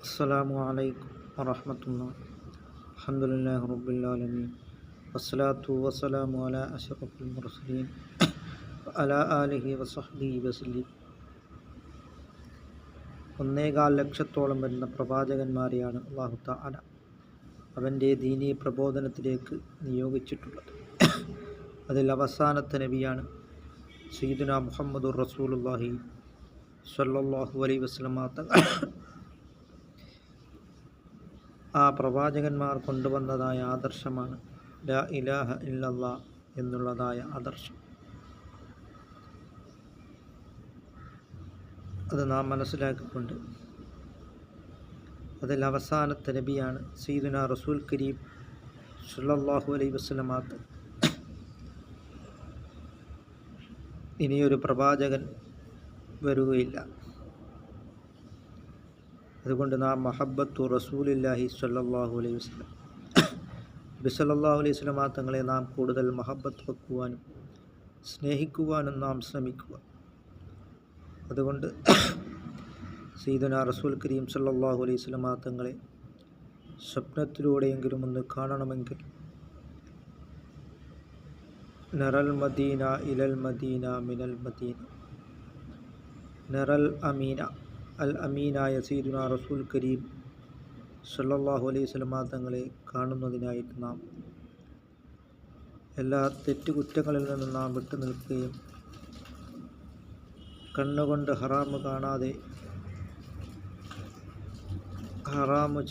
അസ്സലാമു അലൈക്കും വറഹ്മത്തുള്ളാഹി. അൽഹംദുലില്ലാഹി റബ്ബിൽ ആലമീൻ വസ്സലാത്തു വസ്സലാമു അലാ അഷ്റഫിൽ മുർസലീൻ വഅലാ ആലിഹി വസഹ്ബിഹി വസല്ലം. 1.25 ലക്ഷത്തോളം വരുന്ന പ്രവാചകന്മാരെയാണ് അല്ലാഹു തആല അവൻ്റെ ദീനീ പ്രബോധനത്തിലേക്ക് നിയോഗിച്ചിട്ടുള്ളത്. അതിൽ അവസാനത്തെ നബിയാണ് സയ്യിദുനാ മുഹമ്മദുർ റസൂലുള്ളാഹി സ്വല്ലല്ലാഹു അലൈഹി വസല്ലമ തങ്ങൾ. ആ പ്രവാചകന്മാർ കൊണ്ടുവന്നതായ ആദർശമാണ് ലാ ഇലാഹ ഇല്ലല്ലാഹ് എന്നുള്ളതായ ആദർശം. അത് നാം മനസ്സിലാക്കിക്കൊണ്ട് അതിൽ അവസാനത്തെ നബിയാണ് സയ്യിദുനാ റസൂൽ കരീം സ്വല്ലല്ലാഹു അലൈഹി വസല്ലമ തങ്ങൾ. ഇനിയൊരു പ്രവാചകൻ വരികയില്ല. അതുകൊണ്ട് നാം മഹബ്ബത്തു റസൂലില്ലാഹി സ്വല്ലല്ലാഹു അലൈഹി വസല്ലം നബി സല്ലല്ലാഹു അലൈഹി വസല്ലമ തങ്ങളെ നാം കൂടുതൽ മഹബ്ബത്ത് വെക്കുവാനും സ്നേഹിക്കുവാനും നാം ശ്രമിക്കുക. അതുകൊണ്ട് സയ്യിദുനാ റസൂൽ കരീം സല്ലല്ലാഹു അലൈഹി വസല്ലമ തങ്ങളെ സ്വപ്നത്തിലൂടെയെങ്കിലും ഒന്ന് കാണണമെങ്കിൽ നറൽ മദീന ഇലൽ മദീന മിനൽ മദീന നറൽ അമീന അൽ അമീനായ സയ്യിദുനാ റസൂൽ കരീം സല്ലല്ലാഹു അലൈഹി വസല്ലമ തങ്ങളെ കാണുന്നതിനായിട്ട് നാം എല്ലാ തെറ്റുകുറ്റങ്ങളിൽ നിന്നും നാം വിട്ടു നിൽക്കുകയും കണ്ണുകൊണ്ട് ഹറാമ് കാണാതെ ഹറാമ്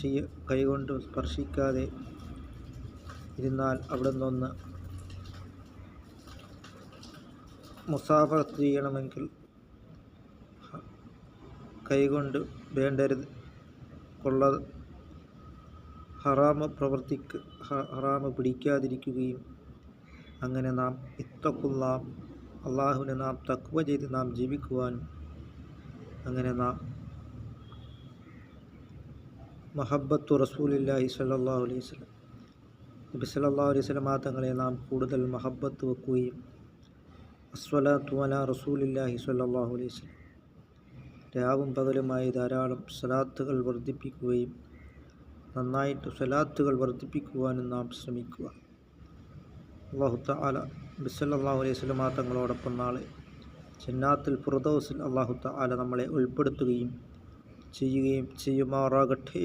കൈകൊണ്ട് സ്പർശിക്കാതെ ഇരുന്നാൽ അവിടെ നിന്നൊന്ന് മുസാഫഹത്ത് ചെയ്യണമെങ്കിൽ കൈകൊണ്ട് വേണ്ടരുത് ഹറാമ് ഹറാമ് പിടിക്കാതിരിക്കുകയും അങ്ങനെ നാം ഇത്തഖുല്ലാ അള്ളാഹുവിനെ നാം തഖ്വ ചെയ്ത് നാം ജീവിക്കുവാനും അങ്ങനെ നാം മഹബ്ബത്തു റസൂലില്ലാഹി സ്വല്ലല്ലാഹു അലൈഹി വസല്ലം നബി സല്ലല്ലാഹു അലൈഹി വസല്ലമ തങ്ങളെ നാം കൂടുതൽ മഹബ്ബത്ത് വെക്കുകയും അസ്സലാത്തു അലാ റസൂലില്ലാഹി സ്വല്ലല്ലാഹു അലൈഹി വസല്ലം രാവും പകലുമായി ധാരാളം സ്വലാത്തുകൾ വർദ്ധിപ്പിക്കുകയും നന്നായിട്ട് സ്വലാത്തുകൾ വർദ്ധിപ്പിക്കുവാനും നാം ശ്രമിക്കുക. അല്ലാഹു തആല നബി സല്ലല്ലാഹു അലൈഹി വസല്ലമ തങ്ങളോടൊപ്പം നാളെ ജന്നാത്തുൽ ഫിർദൗസിൽ അല്ലാഹു തആല നമ്മളെ ഉൾപ്പെടുത്തുകയും ചെയ്യുമാറാകട്ടെ.